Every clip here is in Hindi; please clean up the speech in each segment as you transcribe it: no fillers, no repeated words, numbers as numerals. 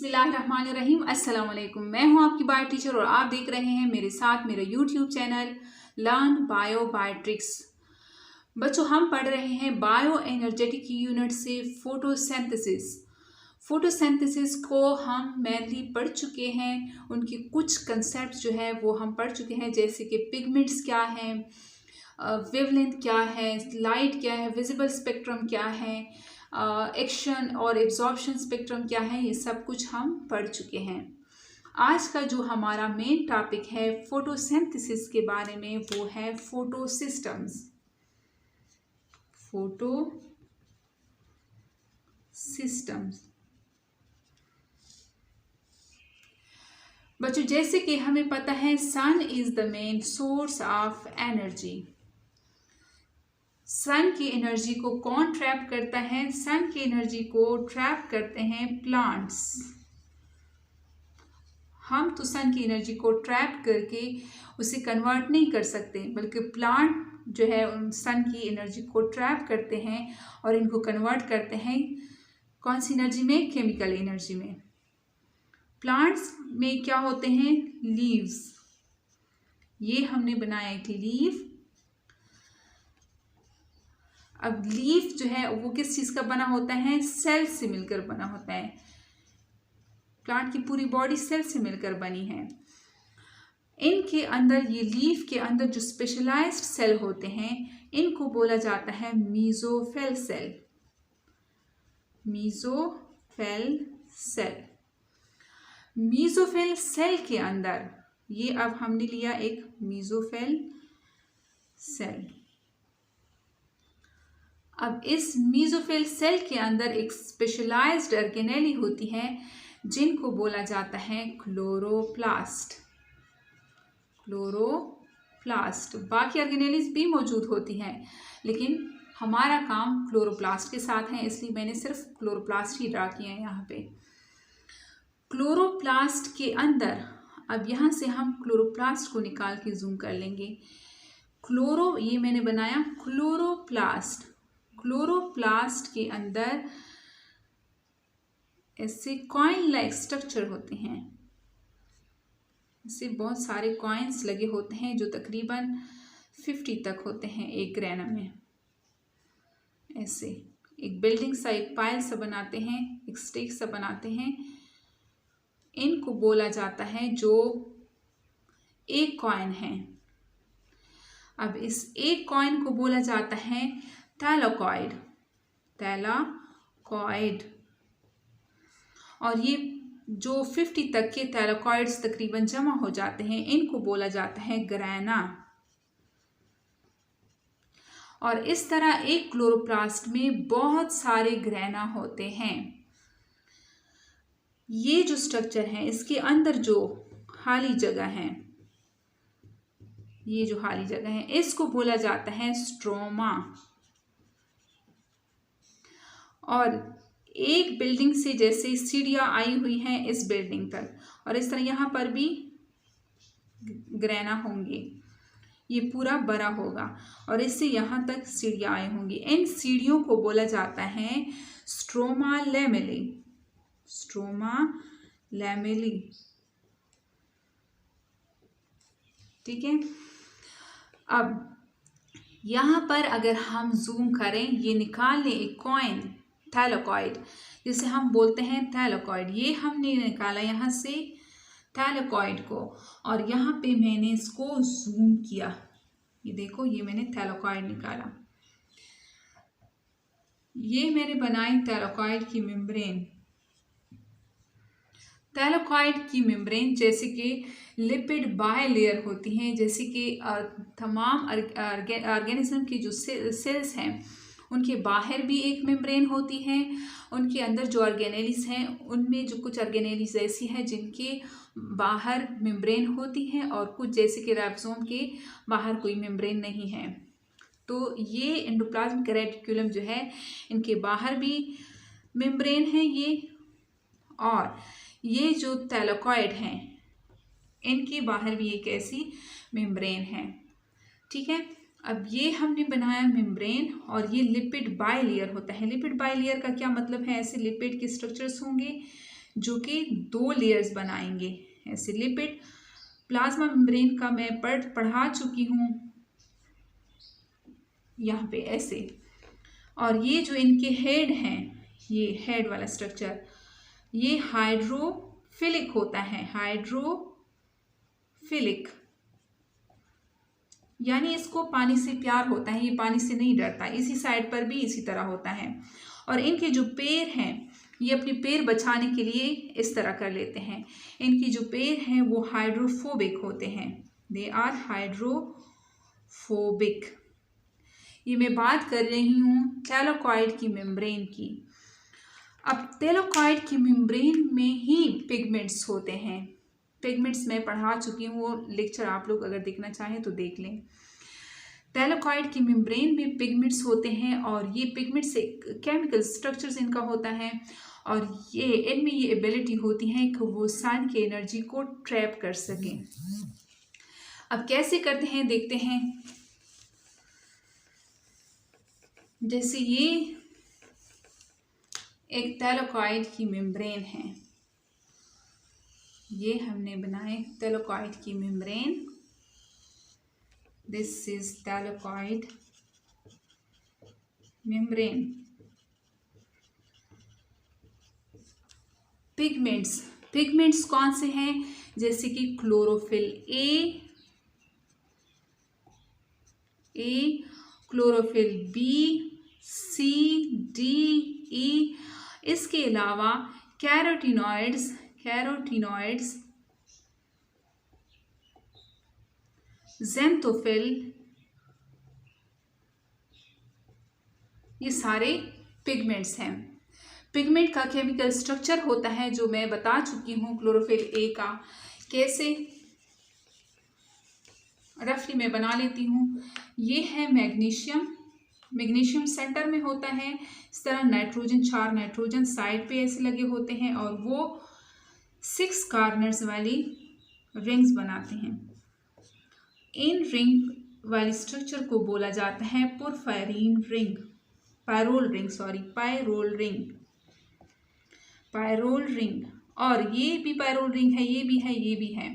बिस्मिल्लाहिर्रहमानिर्रहीम। अस्सलाम वालेकुम। मैं हूं आपकी बायो टीचर और आप देख रहे हैं मेरे साथ मेरा यूट्यूब चैनल लर्न बायो बायोट्रिक्स। बच्चों, हम पढ़ रहे हैं बायो एनर्जेटिक यूनिट से फोटोसिंथेसिस। फोटोसिंथेसिस को हम मेनली पढ़ चुके हैं, उनकी कुछ कंसेप्ट जो है वो हम पढ़ चुके हैं, जैसे कि पिगमेंट्स क्या हैं, वेवलेंथ क्या है, लाइट क्या है, विजिबल स्पेक्ट्रम क्या है, एक्शन और एब्जॉर्प्शन स्पेक्ट्रम क्या है, ये सब कुछ हम पढ़ चुके हैं। आज का जो हमारा मेन टॉपिक है फोटोसिंथेसिस के बारे में, वो है फोटोसिस्टम्स। बच्चों, जैसे कि हमें पता है sun is the main source of energy. Sun की एनर्जी को कौन ट्रैप करता है? सन की एनर्जी को ट्रैप करते हैं प्लांट्स। हम तो सन की एनर्जी को ट्रैप करके उसे कन्वर्ट नहीं कर सकते, बल्कि प्लांट जो है उन सन की एनर्जी को ट्रैप करते हैं और इनको कन्वर्ट करते हैं कौन सी एनर्जी में? केमिकल एनर्जी में। प्लांट्स में क्या होते हैं? लीव्स। ये हमने बनाया एक लीफ। अब लीफ जो है वो किस चीज का बना होता है? सेल से मिलकर बना होता है। प्लांट की पूरी बॉडी सेल से मिलकर बनी है। इनके अंदर, ये लीफ के अंदर जो स्पेशलाइज्ड सेल होते हैं, इनको बोला जाता है mesophyll cell. Mesophyll cell. Mesophyll cell के अंदर, ये अब हमने लिया एक मीजोफिल सेल। अब इस मीजोफिल सेल के अंदर एक स्पेशलाइज्ड ऑर्गेनेली होती है, जिनको बोला जाता है क्लोरोप्लास्ट। क्लोरोप्लास्ट। बाकी ऑर्गेनेलीज भी मौजूद होती हैं, लेकिन हमारा काम क्लोरोप्लास्ट के साथ है, इसलिए मैंने सिर्फ क्लोरोप्लास्ट ही ड्रा किया है यहाँ पे। क्लोरोप्लास्ट के अंदर, अब यहाँ से हम क्लोरोप्लास्ट को निकाल के जूम कर लेंगे। ये मैंने बनाया क्लोरोप्लास्ट। क्लोरोप्लास्ट के अंदर ऐसे कॉइन लाइक स्ट्रक्चर होते हैं। इससे बहुत सारे कॉइन्स लगे होते हैं, जो तकरीबन 50 तक होते हैं एक ग्रेना में। ऐसे एक बिल्डिंग सा, एक पाइल सा बनाते हैं, एक स्टेक सा बनाते हैं। इनको बोला जाता है जो एक कॉइन है। अब इस एक कॉइन को बोला जाता है थैलाकॉइड। थैलाकॉइड। और ये जो 50 तक के थैलाकॉइड्स तकरीबन जमा हो जाते हैं, इनको बोला जाता है ग्रेना। और इस तरह एक क्लोरोप्लास्ट में बहुत सारे ग्रेना होते हैं। ये जो स्ट्रक्चर है, इसके अंदर जो खाली जगह है, ये जो खाली जगह है, इसको बोला जाता है स्ट्रोमा। और एक बिल्डिंग से जैसे सीढ़ियां आई हुई हैं इस बिल्डिंग तक, और इस तरह यहाँ पर भी ग्रेना होंगे। ये पूरा बड़ा होगा और इससे यहाँ तक सीढ़ियां आई होंगी। इन सीढ़ियों को बोला जाता है स्ट्रोमा लैमेली। Stroma lamellae. ठीक है। अब यहाँ पर अगर हम जूम करें, ये निकाल लें एक कॉइन थैलाकॉइड, जिसे हम बोलते हैं थैलाकॉइड। ये हमने निकाला यहाँ से थैलाकॉइड को, और यहाँ पे मैंने इसको जूम किया। ये देखो, ये मैंने थैलाकॉइड निकाला। ये मैंने बनाई थैलाकॉइड की मेम्ब्रेन। थैलाकॉइड की मेम्ब्रेन जैसे कि लिपिड बायलेयर होती हैं, जैसे कि तमाम ऑर्गेनिज्म की जो सेल्स हैं, उनके बाहर भी एक मेम्ब्रेन होती है। उनके अंदर जो ऑर्गेनेलीज हैं, उनमें जो कुछ ऑर्गेनेलीज ऐसी हैं जिनके बाहर मेम्ब्रेन होती हैं, और कुछ जैसे कि राइबोसोम के बाहर कोई मेम्ब्रेन नहीं है। तो ये एंडोप्लाज्मिक रेटिकुलम जो है, इनके बाहर भी मेम्ब्रेन है ये, और ये जो थैलाकॉइड हैं, इनके बाहर भी एक ऐसी मेम्ब्रेन है। ठीक है। अब ये हमने बनाया मेम्ब्रेन, और ये लिपिड बायलेयर होता है। लिपिड बायलेयर का क्या मतलब है? ऐसे लिपिड के स्ट्रक्चर्स होंगे जो कि 2 लेयर्स बनाएंगे ऐसे लिपिड। प्लाज्मा मेम्ब्रेन का मैं पढ़ा चुकी हूँ यहाँ पे ऐसे। और ये जो इनके हेड हैं, ये हेड वाला स्ट्रक्चर, ये हाइड्रोफिलिक होता है, हाइड्रोफिलिक, यानी इसको पानी से प्यार होता है, ये पानी से नहीं डरता। इसी साइड पर भी इसी तरह होता है। और इनके जो पैर हैं, ये अपने पैर बचाने के लिए इस तरह कर लेते हैं। इनकी जो पैर हैं वो हाइड्रोफोबिक होते हैं, दे आर हाइड्रोफोबिक। ये मैं बात कर रही हूँ थैलेकॉइड की मेम्ब्रेन की। अब थैलेकॉइड की मेम्ब्रेन में ही पिगमेंट्स होते हैं। पिगमेंट्स मैं पढ़ा चुकी हूँ, वो लेक्चर आप लोग अगर देखना चाहें तो देख लें। थैलेकॉइड की मेम्ब्रेन में पिगमेंट्स होते हैं और ये पिगमेंट्स केमिकल स्ट्रक्चर्स इनका होता है और ये इनमें ये एबिलिटी होती है कि वो सन की एनर्जी को ट्रैप कर सकें। अब कैसे करते हैं देखते हैं। जैसे ये एक थैलेकॉइड की मेम्ब्रेन है, ये हमने बनाए थैलेकॉइड की membrane. This is thylakoid membrane. Pigments कौन से हैं? जैसे कि chlorophyll A, chlorophyll B, C, D, ई। इसके अलावा कैरोटीनॉइड्स, ज़ेंथोफिल, ये सारे पिगमेंट्स हैं। पिगमेंट का केमिकल स्ट्रक्चर होता है जो मैं बता चुकी हूँ क्लोरोफिल ए का। कैसे, रफली मैं बना लेती हूँ। ये है मैग्नीशियम सेंटर में होता है। इस तरह नाइट्रोजन, 4 नाइट्रोजन साइड पे ऐसे लगे होते हैं और वो 6 कार्नर्स वाली रिंग्स बनाते हैं। इन रिंग वाली स्ट्रक्चर को बोला जाता है पोरफायरिन रिंग, पायरोल रिंग। और ये भी पायरोल रिंग है, ये भी है, ये भी है।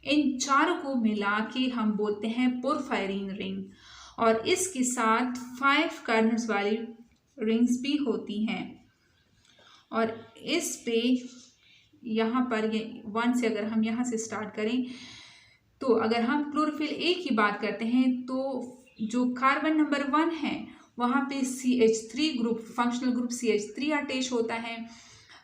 इन चारों को मिला के हम बोलते हैं पोरफायरिन रिंग। और इसके साथ 5 कार्नर्स वाली रिंग्स भी होती हैं। और इस पे यहाँ पर ये 1 से अगर हम यहाँ से स्टार्ट करें तो अगर हम क्लोरोफिल ए की बात करते हैं तो जो कार्बन नंबर 1 है वहाँ पे CH3 group, functional group CH3 attach होता है।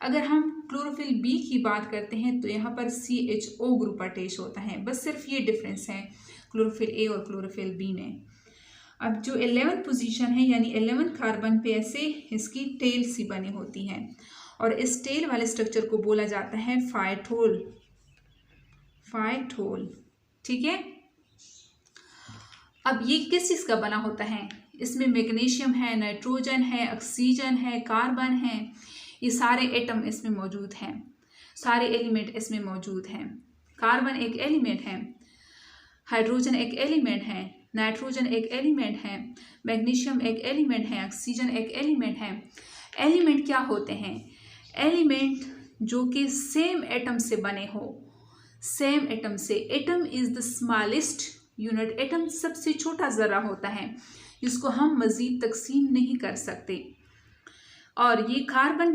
अगर हम क्लोरोफिल बी की बात करते हैं तो यहाँ पर CHO ग्रुप अटैच होता है। बस सिर्फ ये डिफरेंस है क्लोरोफिल ए और क्लोरोफिल बी में। अब जो 11th पोजीशन है यानी 11 कार्बन पे ऐसे इसकी टेल सी बनी होती है और इस टेल वाले स्ट्रक्चर को बोला जाता है फाइटोल। ठीक है। अब ये किस चीज़ का बना होता है? इसमें मैग्नीशियम है, नाइट्रोजन है, ऑक्सीजन है, कार्बन है, ये सारे एटम इसमें मौजूद हैं, सारे एलिमेंट इसमें मौजूद हैं। कार्बन एक एलिमेंट है, हाइड्रोजन एक एलिमेंट है, नाइट्रोजन एक एलिमेंट है, मैग्नीशियम एक एलिमेंट है, ऑक्सीजन एक एलिमेंट है। एलिमेंट क्या होते हैं? एलिमेंट जो कि सेम एटम से बने हो, सेम एटम से। Atom is the smallest unit. Atom सबसे छोटा ज़रा होता है जिसको हम मज़ीद तकसीम नहीं कर सकते। और ये कार्बन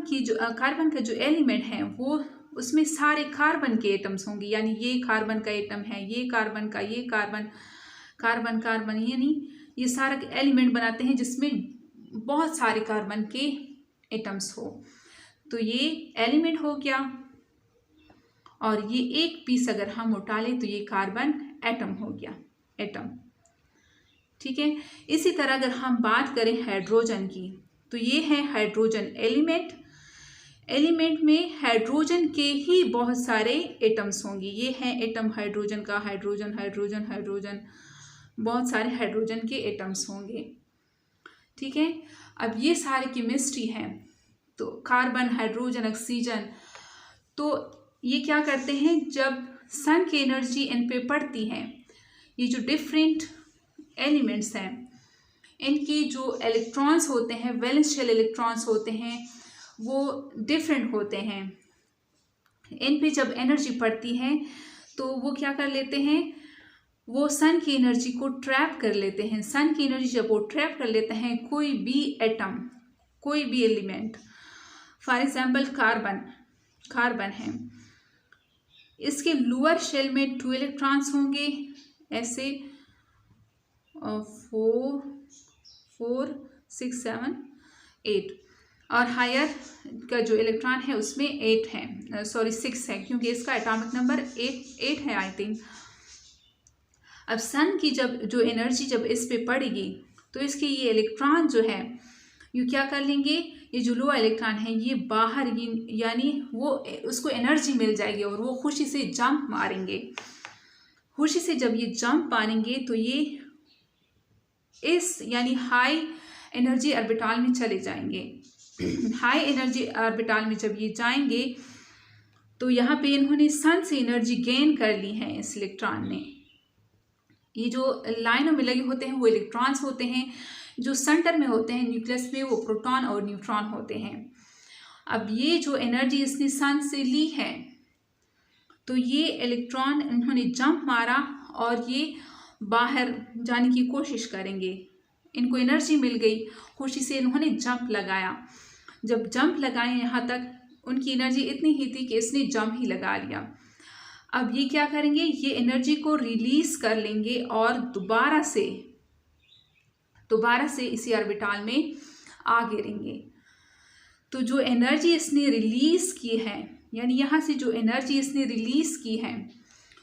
का जो एलिमेंट है वो उसमें सारे कार्बन के एटम्स होंगे, यानी ये कार्बन का एटम है, ये कार्बन का, ये कार्बन, यानी ये सारा एलिमेंट बनाते हैं जिसमें बहुत सारे कार्बन के एटम्स हो। तो ये एलिमेंट हो गया और ये एक पीस अगर हम उठा लें तो ये कार्बन एटम हो गया, एटम। ठीक है। इसी तरह अगर हम बात करें हाइड्रोजन की तो ये है हाइड्रोजन एलिमेंट। एलिमेंट में हाइड्रोजन के ही बहुत सारे एटम्स होंगे। ये है एटम हाइड्रोजन का, हाइड्रोजन, बहुत सारे हाइड्रोजन के एटम्स होंगे। ठीक है। अब ये सारी केमिस्ट्री है। तो कार्बन, हाइड्रोजन, ऑक्सीजन, तो ये क्या करते हैं जब सन की एनर्जी इन पे पड़ती है, ये जो डिफरेंट एलिमेंट्स हैं इनकी जो इलेक्ट्रॉन्स होते हैं, वैलेंस शेल इलेक्ट्रॉन्स होते हैं, वो डिफरेंट होते हैं। इन पे जब एनर्जी पड़ती है तो वो क्या कर लेते हैं, वो सन की एनर्जी को ट्रैप कर लेते हैं। सन की एनर्जी जब वो ट्रैप कर लेते हैं, कोई भी एटम, कोई भी एलिमेंट, फॉर एग्जाम्पल कार्बन है, इसके लोअर शेल में 2 इलेक्ट्रॉन्स होंगे, ऐसे 4 6 7 8, और हायर का जो इलेक्ट्रॉन है उसमें 8 है, सॉरी 6 है, क्योंकि इसका एटॉमिक नंबर 8 है आई थिंक। अब सन की जब जो एनर्जी जब इस पे पड़ेगी तो इसके ये इलेक्ट्रॉन जो है ये क्या कर लेंगे, ये जो लोअर इलेक्ट्रॉन है ये बाहर, यानी वो उसको एनर्जी मिल जाएगी और वो खुशी से जंप मारेंगे। खुशी से जब ये जंप मारेंगे तो ये इस यानी हाई एनर्जी ऑर्बिटल में चले जाएंगे। हाई एनर्जी ऑर्बिटल में जब ये जाएंगे तो यहाँ पे इन्होंने सन से एनर्जी गेन कर ली है इस इलेक्ट्रॉन ने। ये जो लाइनों में लगे होते हैं वो इलेक्ट्रॉन्स होते हैं, जो सेंटर में होते हैं न्यूक्लियस में वो प्रोटॉन और न्यूट्रॉन होते हैं। अब ये जो एनर्जी इसने सन से ली है तो ये इलेक्ट्रॉन इन्होंने जंप मारा और ये बाहर जाने की कोशिश करेंगे। इनको एनर्जी मिल गई, खुशी से इन्होंने जंप लगाया। जब जंप लगाए यहाँ तक उनकी एनर्जी इतनी ही थी कि इसने जंप ही लगा लिया। अब ये क्या करेंगे, ये एनर्जी को रिलीज कर लेंगे और दोबारा से इसी ऑर्बिटल में आ गिरेंगे। तो जो एनर्जी इसने रिलीज की है, यानी यहाँ से जो एनर्जी इसने रिलीज की है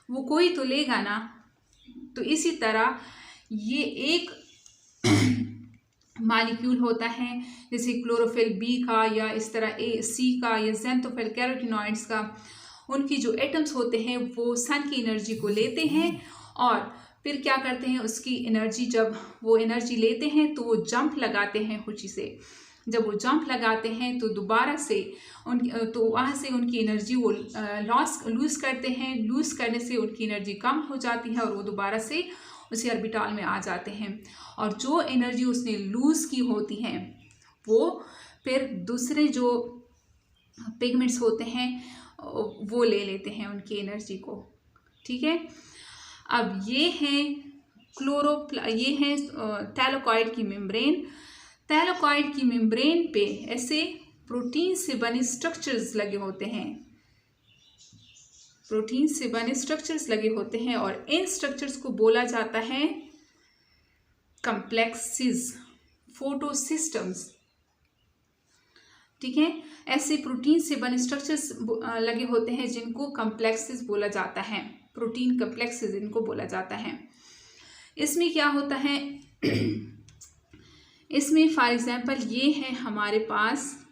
वो कोई तो लेगा ना। तो इसी तरह ये एक मॉलिक्यूल होता है, जैसे क्लोरोफिल बी का या इस तरह सी का या ज़ेंथोफिल कैरोटीनॉइड्स का, उनकी जो एटम्स होते हैं वो सन की एनर्जी को लेते हैं और फिर क्या करते हैं, उसकी एनर्जी जब वो एनर्जी लेते हैं तो वो जंप लगाते हैं खुशी से। जब वो जंप लगाते हैं तो दोबारा से तो वहाँ से उनकी एनर्जी वो लूज़ करते हैं। लूज़ करने से उनकी एनर्जी कम हो जाती है और वो दोबारा से उसी ऑर्बिटल में आ जाते हैं। और जो एनर्जी उसने लूज़ की होती है वो फिर दूसरे जो पिगमेंट्स होते हैं वो ले लेते हैं उनकी एनर्जी को। ठीक है, अब ये है ये है थैलेकॉइड की मेम्ब्रेन। थैलेकॉइड की मेम्ब्रेन पे ऐसे प्रोटीन से बने स्ट्रक्चर्स लगे होते हैं, प्रोटीन से बने स्ट्रक्चर्स लगे होते हैं और इन स्ट्रक्चर्स को बोला जाता है कॉम्प्लेक्सेस, फोटोसिस्टम्स। ठीक है, ऐसे प्रोटीन से बने स्ट्रक्चर्स लगे होते हैं जिनको कॉम्प्लेक्सेस बोला जाता है, प्रोटीन कॉम्प्लेक्सेस इनको बोला जाता है। इसमें क्या होता है, इसमें फॉर एग्जांपल ये है हमारे पास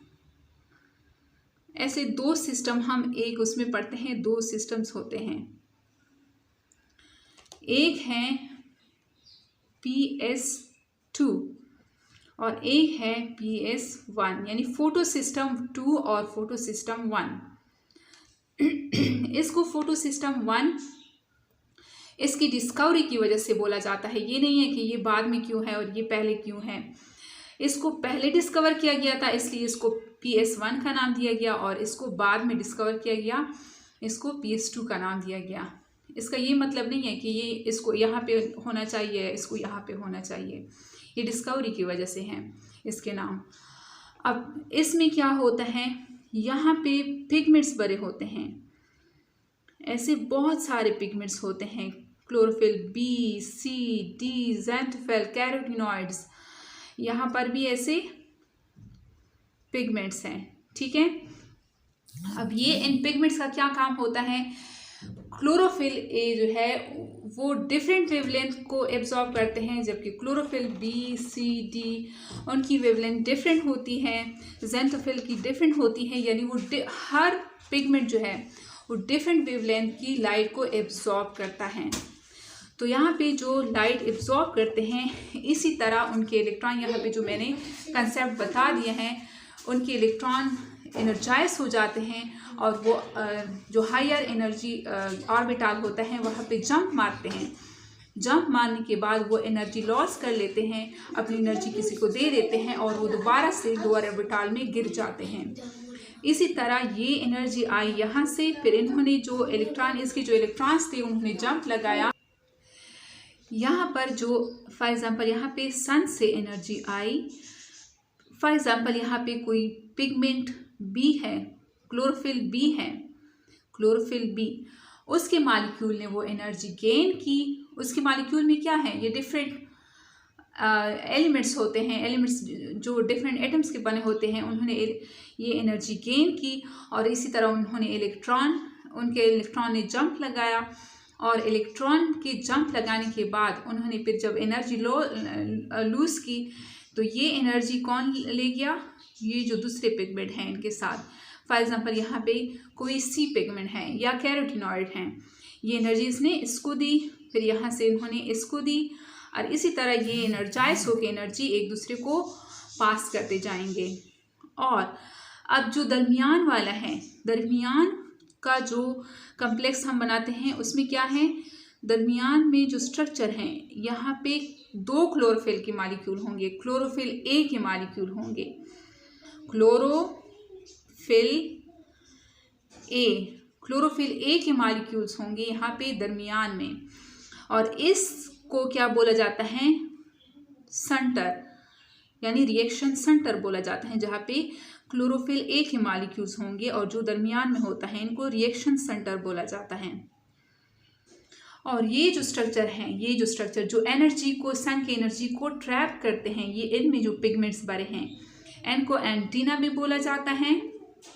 ऐसे 2 सिस्टम, हम एक उसमें पढ़ते हैं 2 सिस्टम्स होते हैं। एक है PS2 और एक है PS1, यानी फोटो सिस्टम 2 और फोटो सिस्टम 1। इसको फोटो सिस्टम 1 इसकी डिस्कवरी की वजह से बोला जाता है। ये नहीं है कि ये बाद में क्यों है और ये पहले क्यों है। इसको पहले डिस्कवर किया गया था इसलिए इसको PS1 का नाम दिया गया और इसको बाद में डिस्कवर किया गया, इसको PS2 का नाम दिया गया। इसका ये मतलब नहीं है कि ये इसको यहाँ पे होना चाहिए, इसको यहाँ पे होना चाहिए, ये डिस्कवरी की वजह से हैं इसके नाम। अब इसमें क्या होता है, यहाँ पे पिगमेंट्स भरे होते हैं, ऐसे बहुत सारे पिगमेंट्स होते हैं, क्लोरोफिल बी, सी, डी, ज़ेंथोफिल, कैरोटीनॉइड्स, यहाँ पर भी ऐसे पिगमेंट्स हैं। ठीक है, अब ये इन पिगमेंट्स का क्या काम होता है, क्लोरोफिल ए जो है वो डिफरेंट वेवलेंथ को एब्जॉर्ब करते हैं, जबकि क्लोरोफिल बी, सी, डी उनकी वेवलेंथ डिफरेंट होती है, ज़ेंथोफिल की डिफरेंट होती है, यानी वो हर पिगमेंट जो है वो डिफरेंट वेवलेंथ की लाइट को एब्जॉर्ब करता है। तो यहाँ पे जो लाइट एब्जॉर्ब करते हैं इसी तरह उनके इलेक्ट्रॉन, यहाँ पे जो मैंने कंसेप्ट बता दिए हैं, उनके इलेक्ट्रॉन एनर्जाइज हो जाते हैं और वो जो हायर एनर्जी ऑर्बिटल होता है वहाँ पे जंप मारते हैं। जंप मारने के बाद वो एनर्जी लॉस कर लेते हैं, अपनी एनर्जी किसी को दे देते हैं और वो दोबारा से लोअर ऑर्बिटल में गिर जाते हैं। इसी तरह ये एनर्जी आई यहाँ से, फिर इन्होंने जो इलेक्ट्रॉन, इसके जो इलेक्ट्रॉन्स थे उन्होंने जंप लगाया यहाँ पर। जो फॉर एग्जांपल यहाँ पे सन से एनर्जी आई, फॉर एग्जांपल यहाँ पे कोई पिगमेंट बी है, क्लोरोफिल बी है, क्लोरोफिल बी, उसके मॉलिक्यूल ने वो एनर्जी गेन की। उसके मॉलिक्यूल में क्या है, ये डिफरेंट एलिमेंट्स होते हैं, एलिमेंट्स जो डिफरेंट एटम्स के बने होते हैं, उन्होंने ये एनर्जी गेन की। और इसी तरह उन्होंने उनके इलेक्ट्रॉन ने जंप लगाया, और इलेक्ट्रॉन के जंप लगाने के बाद उन्होंने फिर जब एनर्जी लूज़ की, तो ये एनर्जी कौन ले गया, ये जो दूसरे पिगमेंट हैं इनके साथ। फॉर एग्जांपल यहाँ पे कोई सी पिगमेंट है या कैरोटीनॉइड हैं, ये एनर्जी इसने इसको दी, फिर यहाँ से इन्होंने इसको दी, और इसी तरह ये एनर्जाइज होकर एनर्जी एक दूसरे को पास करते जाएंगे। और अब जो दरमियान वाला है, दरमियान का जो कम्प्लेक्स हम बनाते हैं उसमें क्या है, दरमियान में जो स्ट्रक्चर हैं, यहाँ पे 2 क्लोरोफिल के मॉलिक्यूल होंगे, क्लोरोफिल ए के मॉलिक्यूल होंगे, क्लोरोफिल ए के मॉलिक्यूल्स होंगे यहाँ पे दरमियान में। और इसको क्या बोला जाता है, सेंटर, यानी रिएक्शन सेंटर बोला जाता है, जहाँ पे क्लोरोफिल ए के मॉलिक्यूल्स होंगे और जो दरमियान में होता है इनको रिएक्शन सेंटर बोला जाता है। और ये जो स्ट्रक्चर हैं, ये जो स्ट्रक्चर जो एनर्जी को, सन की एनर्जी को ट्रैप करते हैं, ये इनमें जो पिगमेंट्स भरे हैं, इनको एंटीना भी बोला जाता है,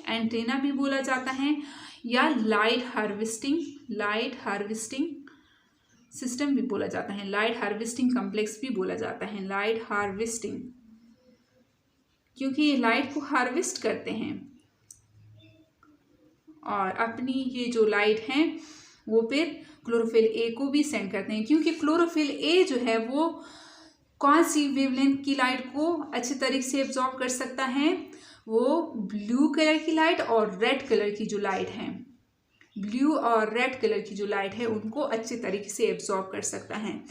एंटीना भी बोला जाता है, या लाइट हार्वेस्टिंग सिस्टम भी बोला जाता है, लाइट हार्वेस्टिंग कम्प्लेक्स भी बोला जाता है, लाइट हार्वेस्टिंग, क्योंकि ये लाइट को हार्वेस्ट करते हैं और अपनी ये जो लाइट है वो फिर क्लोरोफिल ए को भी सेंड करते हैं, क्योंकि क्लोरोफिल ए जो है वो कौन सी वेवलेंथ की लाइट को अच्छे तरीके से एब्जॉर्ब कर सकता है, वो ब्लू कलर की लाइट और रेड कलर की जो लाइट है, ब्लू और रेड कलर की जो लाइट है उनको अच्छे तरीके से एब्जॉर्ब कर सकता है।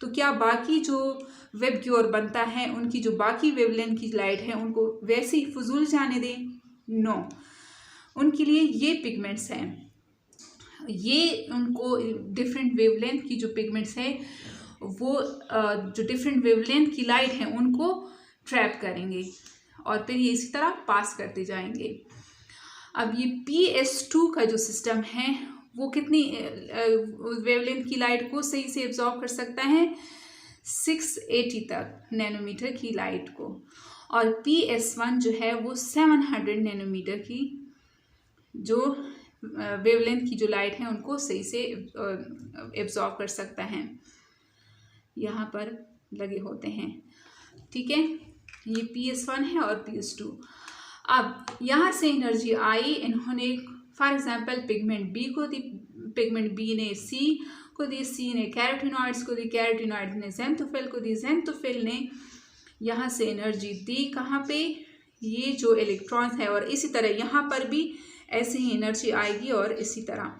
तो क्या बाकी जो वेब की ओर बनता है, उनकी जो बाकी वेवलेंथ की लाइट है उनको वैसे ही फजूल जाने दें? नो, उनके लिए ये पिगमेंट्स हैं, ये उनको डिफरेंट वेवलेंथ की जो पिगमेंट्स हैं वो जो डिफरेंट वेवलेंथ की लाइट है उनको ट्रैप करेंगे और फिर ये इसी तरह पास करते जाएंगे। अब ये PS2 का जो सिस्टम है वो कितनी वेवलेंथ की लाइट को सही से एब्जॉर्ब कर सकता है, 680 तक नैनोमीटर की लाइट को, और PS1 जो है वो 700 नैनोमीटर की जो वेवलेंथ की जो लाइट है उनको सही से एब्जॉर्ब कर सकता है, यहाँ पर लगे होते हैं। ठीक है, ये PS1 है और PS2। अब यहाँ से एनर्जी आई, इन्होंने फॉर एग्जांपल पिगमेंट बी को दी, पिगमेंट बी ने सी को दी, सी ने कैरोटीनॉइड्स को दी, कैरोटीनॉइड्स ने ज़ेंथोफिल को दी, ज़ेंथोफिल ने यहाँ से एनर्जी दी कहाँ पे, ये जो इलेक्ट्रॉन्स है, और इसी तरह यहाँ पर भी ऐसे ही एनर्जी आएगी और इसी तरह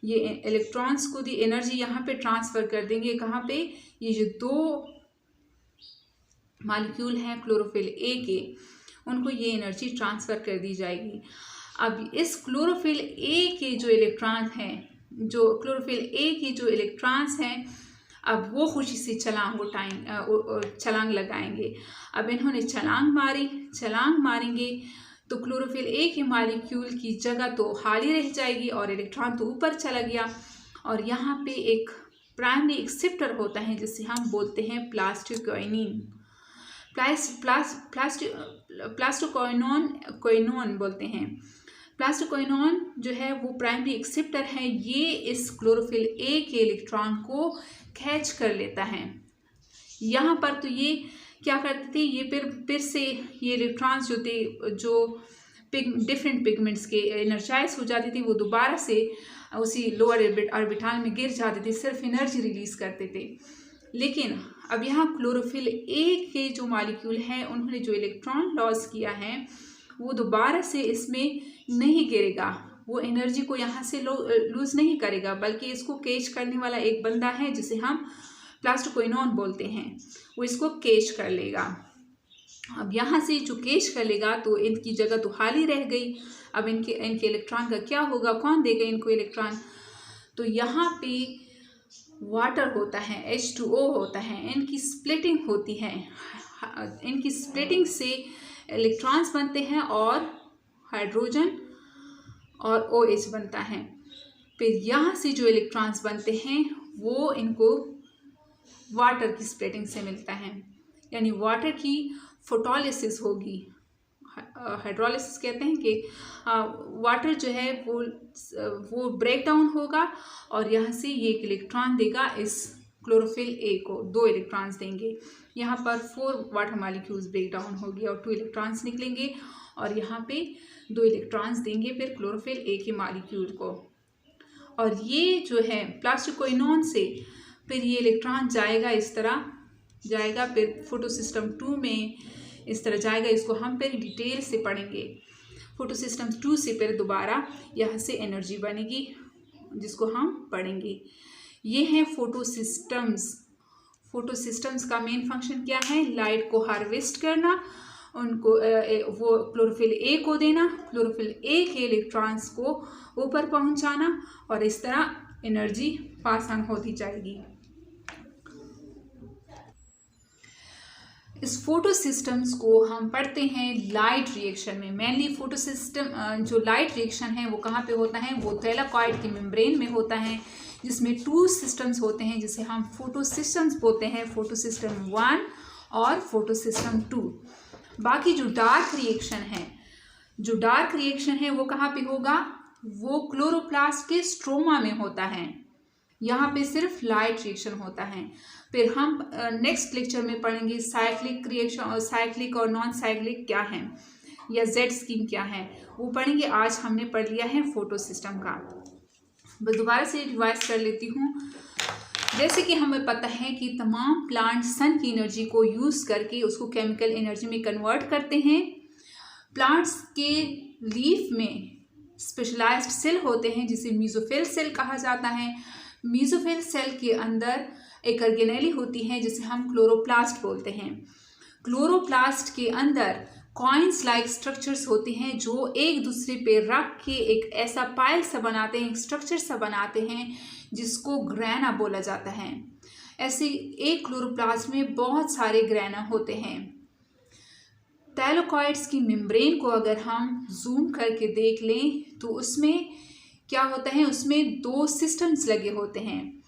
ये इलेक्ट्रॉन्स को दी एनर्जी यहाँ पे ट्रांसफ़र कर देंगे कहाँ पे, ये जो 2 मॉलिक्यूल हैं क्लोरोफिल ए के, उनको ये एनर्जी ट्रांसफ़र कर दी जाएगी। अब इस क्लोरोफिल ए के जो इलेक्ट्रॉन्स हैं, जो क्लोरोफिल ए के जो इलेक्ट्रॉन्स हैं, अब वो खुशी से छलांग लगाएंगे। अब इन्होंने छलांग मारेंगे तो क्लोरोफिल ए के मॉलिक्यूल की जगह तो खाली रह जाएगी और इलेक्ट्रॉन तो ऊपर चला गया, और यहाँ पे एक प्राइमरी एक्सेप्टर होता है जिसे हम बोलते हैं प्लास्टोक्वाइनिन, प्लास्टोक्वाइनोन बोलते हैं। प्लास्टोक्वाइनोन जो है वो प्राइमरी एक्सेप्टर है, ये इस क्लोरोफिल ए के इलेक्ट्रॉन को कैच कर लेता है। यहाँ पर तो ये क्या करते थे, ये फिर से ये इलेक्ट्रॉन्स जो थे, जो डिफरेंट पिगमेंट्स के एनर्जाइज हो जाती थी, वो दोबारा से उसी लोअर ऑर्बिटल में गिर जाते थे, सिर्फ एनर्जी रिलीज करते थे। लेकिन अब यहाँ क्लोरोफिल ए के जो मॉलिक्यूल हैं, उन्होंने जो इलेक्ट्रॉन लॉस किया है वो दोबारा से इसमें नहीं गिरेगा, वो एनर्जी को यहाँ से लूज़ नहीं करेगा, बल्कि इसको कैच करने वाला एक बंदा है जिसे हम प्लास्टोक्वाइनोन बोलते हैं, वो इसको कैच कर लेगा। अब यहाँ से जो कैच कर लेगा तो इनकी जगह तो खाली रह गई। अब इनके इलेक्ट्रॉन का क्या होगा, कौन देगा इनको इलेक्ट्रॉन? तो यहाँ पे वाटर होता है, H2O होता है, इनकी स्प्लिटिंग होती है, इनकी स्प्लिटिंग से इलेक्ट्रॉन्स बनते हैं और हाइड्रोजन और OH बनता है। फिर यहाँ से जो इलेक्ट्रॉन्स बनते हैं वो इनको वाटर की स्प्लिटिंग से मिलता है, यानी वाटर की फोटोलिसिस होगी। हाइड्रोलिसिस कहते हैं कि वाटर जो है वो ब्रेक डाउन होगा और यहाँ से ये एक इलेक्ट्रॉन देगा इस क्लोरोफिल ए को, 2 इलेक्ट्रॉन्स देंगे। यहाँ पर 4 वाटर मॉलिक्यूल्स ब्रेक डाउन होगी और 2 इलेक्ट्रॉन्स निकलेंगे और यहाँ पे 2 इलेक्ट्रॉन्स देंगे फिर क्लोरोफिल ए के मॉलिक्यूल को। और ये जो है प्लास्टिकोइनोन से फिर ये इलेक्ट्रॉन जाएगा, इस तरह जाएगा, फिर फोटोसिस्टम 2 में इस तरह जाएगा। इसको हम फिर डिटेल से पढ़ेंगे। फोटोसिस्टम 2 से फिर दोबारा यहाँ से एनर्जी बनेगी जिसको हम पढ़ेंगे। ये हैं फोटोसिस्टम्स। फोटोसिस्टम्स का मेन फंक्शन क्या है? लाइट को हार्वेस्ट करना, उनको वो क्लोरोफिल ए को देना, क्लोरोफिल ए के इलेक्ट्रॉन्स को ऊपर पहुंचाना और इस तरह एनर्जी पास ऑन होती जाएगी। इस फोटो सिस्टम्स को हम पढ़ते हैं लाइट रिएक्शन में। मेनली फोटो सिस्टम जो लाइट रिएक्शन है वो कहाँ पे होता है? वो थैलाकॉइड की मेम्ब्रेन में होता है, जिसमें 2 सिस्टम्स होते हैं जिसे हम फोटो सिस्टम्स बोलते हैं, फोटो सिस्टम 1 और फोटो सिस्टम 2। बाकी जो डार्क रिएक्शन है वो कहाँ पे होगा? वो क्लोरोप्लास्ट के स्ट्रोमा में होता है। यहाँ पे सिर्फ लाइट रिएक्शन होता है। फिर हम नेक्स्ट लेक्चर में पढ़ेंगे साइक्लिक रिएक्शन और साइक्लिक और नॉन साइक्लिक क्या है या जेड स्कीम क्या है, वो पढ़ेंगे। आज हमने पढ़ लिया है फोटो सिस्टम का। बस दोबारा से रिवाइज कर लेती हूँ। जैसे कि हमें पता है कि तमाम प्लांट सन की एनर्जी को यूज़ करके उसको केमिकल एनर्जी में कन्वर्ट करते हैं। प्लांट्स के लीफ में स्पेशलाइज्ड सेल होते हैं जिसे मीजोफिल सेल कहा जाता है। मीजोफिल सेल के अंदर एक ऑर्गेनेली होती है जिसे हम क्लोरोप्लास्ट बोलते हैं। क्लोरोप्लास्ट के अंदर कॉइन्स लाइक स्ट्रक्चर्स होते हैं जो एक दूसरे पे रख के एक ऐसा पाइल सा बनाते हैं, एक स्ट्रक्चर सा बनाते हैं जिसको ग्रैना बोला जाता है। ऐसे एक क्लोरोप्लास्ट में बहुत सारे ग्रैना होते हैं। थैलाकॉइड्स की मेम्ब्रेन को अगर हम जूम करके देख लें तो उसमें क्या होता है? उसमें 2 सिस्टम्स लगे होते हैं।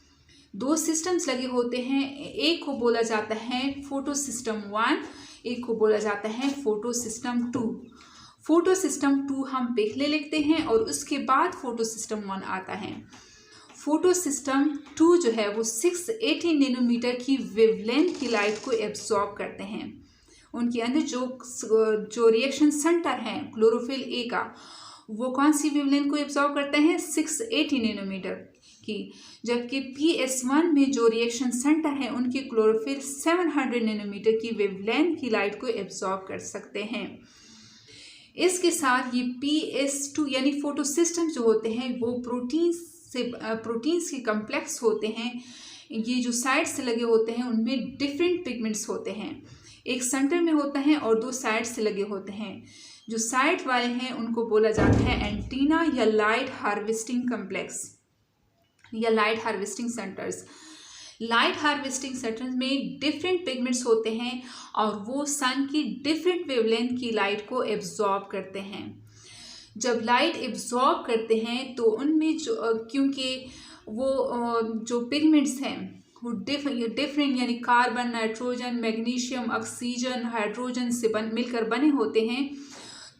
2 सिस्टम्स लगे होते हैं। एक को बोला जाता है फोटो सिस्टम 1, एक को बोला जाता है फोटो सिस्टम 2। फोटो सिस्टम 2 हम पहले लिखते हैं और उसके बाद फोटो सिस्टम 1 आता है। फोटो सिस्टम 2 जो है वो 680 नैनोमीटर की वेवलेंथ की लाइट को एब्जॉर्ब करते हैं। उनके अंदर जो रिएक्शन सेंटर है क्लोरोफिल ए का, वो कौन सी वेवलेंथ को एब्जॉर्ब करते हैं? 680 नैनोमीटर की। जबकि PS1 में जो रिएक्शन सेंटर है उनकी क्लोरोफिल 700 नैनोमीटर की वेवलेंथ की लाइट को एब्जॉर्ब कर सकते हैं। इसके साथ ये PS2 यानी फोटोसिस्टम जो होते हैं वो प्रोटीन्स के कम्प्लेक्स होते हैं। ये जो साइड से लगे होते हैं उनमें डिफरेंट पिगमेंट्स होते हैं। एक सेंटर में होता है और 2 साइड से लगे होते हैं। जो साइड वाले हैं उनको बोला जाता है एंटीना या लाइट हार्वेस्टिंग कम्प्लेक्स या light harvesting centres. Light harvesting centres में डिफरेंट पिगमेंट्स होते हैं और वो सन की डिफरेंट वेवलेंथ की लाइट को एब्जॉर्ब करते हैं। जब लाइट एब्जॉर्ब करते हैं तो उनमें क्योंकि वो जो पिगमेंट्स हैं वो डिफरेंट यानी carbon, nitrogen, magnesium, oxygen, hydrogen से मिलकर बने होते हैं।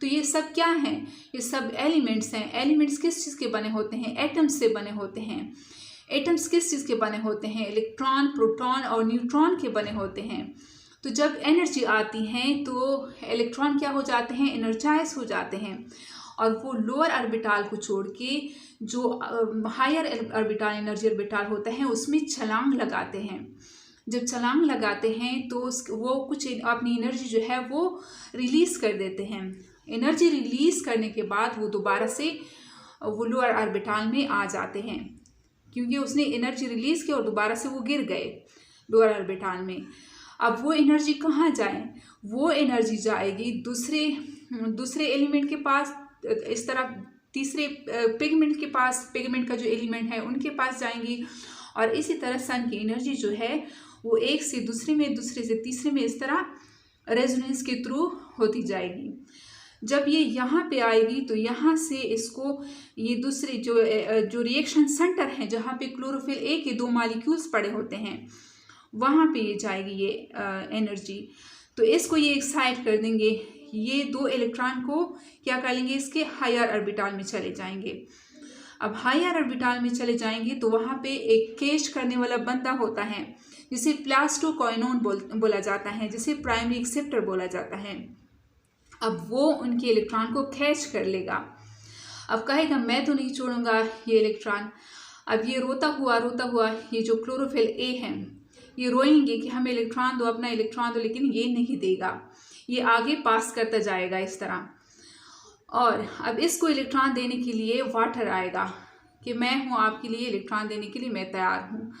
तो ये सब क्या हैं? ये सब एलिमेंट्स हैं। एलिमेंट्स किस चीज़ के बने होते हैं? एटम्स से बने होते हैं। एटम्स किस चीज़ के बने होते हैं? इलेक्ट्रॉन, प्रोटॉन और न्यूट्रॉन के बने होते हैं। तो जब एनर्जी आती है तो इलेक्ट्रॉन क्या हो जाते हैं? एनर्जाइज हो जाते हैं और वो लोअर ऑर्बिटल को छोड़ के जो हायर ऑर्बिटल एनर्जी ऑर्बिटल होता है उसमें छलांग लगाते हैं। जब छलांग लगाते हैं तो वो कुछ अपनी एनर्जी जो है वो रिलीज़ कर देते हैं। एनर्जी रिलीज़ करने के बाद वो दोबारा से वो लोअर ऑर्बिटल में आ जाते हैं क्योंकि उसने एनर्जी रिलीज़ की और दोबारा से वो गिर गए लोअर ऑर्बिटल में। अब वो एनर्जी कहाँ जाए? वो एनर्जी जाएगी दूसरे एलिमेंट के पास, इस तरह तीसरे पिगमेंट के पास, पिगमेंट का जो एलिमेंट है उनके पास जाएंगी। और इसी तरह सन की एनर्जी जो है वो एक से दूसरे में, दूसरे से तीसरे में, इस तरह रेजोनेंस के थ्रू होती जाएगी। जब ये यहाँ पे आएगी तो यहाँ से इसको ये दूसरे जो रिएक्शन सेंटर है जहाँ पे क्लोरोफिल ए के 2 मॉलिक्यूल्स पड़े होते हैं वहाँ पे ये जाएगी ये एनर्जी। तो इसको ये एक्साइट कर देंगे, ये 2 इलेक्ट्रॉन को क्या कर लेंगे, इसके हायर ऑर्बिटल में चले जाएंगे। अब हायर ऑर्बिटल में चले जाएंगे तो वहाँ पे एक कैच करने वाला बंदा होता है जिसे प्लास्टोक्वाइनोन बोला जाता है, जिसे प्राइमरी एक्सेप्टर बोला जाता है। अब वो उनके इलेक्ट्रॉन को कैच कर लेगा। अब कहेगा मैं तो नहीं छोड़ूंगा ये इलेक्ट्रॉन। अब ये रोता हुआ ये जो क्लोरोफिल ए है ये रोएंगे कि हमें इलेक्ट्रॉन दो, अपना इलेक्ट्रॉन दो, लेकिन ये नहीं देगा, ये आगे पास करता जाएगा इस तरह। और अब इसको इलेक्ट्रॉन देने के लिए वाटर आएगा कि मैं हूँ आपके लिए इलेक्ट्रॉन देने के लिए मैं तैयार हूँ।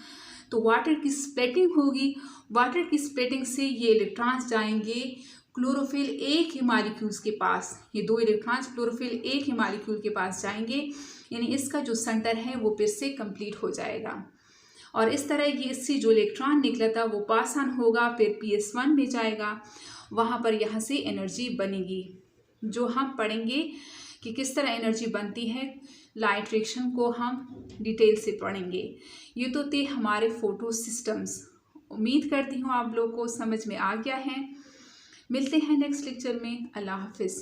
तो वाटर की स्प्लिटिंग होगी, वाटर की स्प्लिटिंग से ये इलेक्ट्रॉन्स जाएंगे क्लोरोफिल ए के मॉलिक्यूल्स के पास। ये 2 इलेक्ट्रॉन्स क्लोरोफिल ए के मॉलिक्यूल के पास जाएंगे, यानी इसका जो सेंटर है वो फिर से कंप्लीट हो जाएगा। और इस तरह ये इससे जो इलेक्ट्रॉन निकला था वो पास ऑन होगा, फिर PS1 में जाएगा, वहाँ पर यहाँ से एनर्जी बनेगी, जो हम पढ़ेंगे कि किस तरह एनर्जी बनती है। लाइट रिएक्शन को हम डिटेल से पढ़ेंगे। ये तो थे हमारे फोटो सिस्टम्स। उम्मीद करती हूँ आप लोगों को समझ में आ गया है। मिलते हैं नेक्स्ट लेक्चर में। अल्लाह हाफिज़।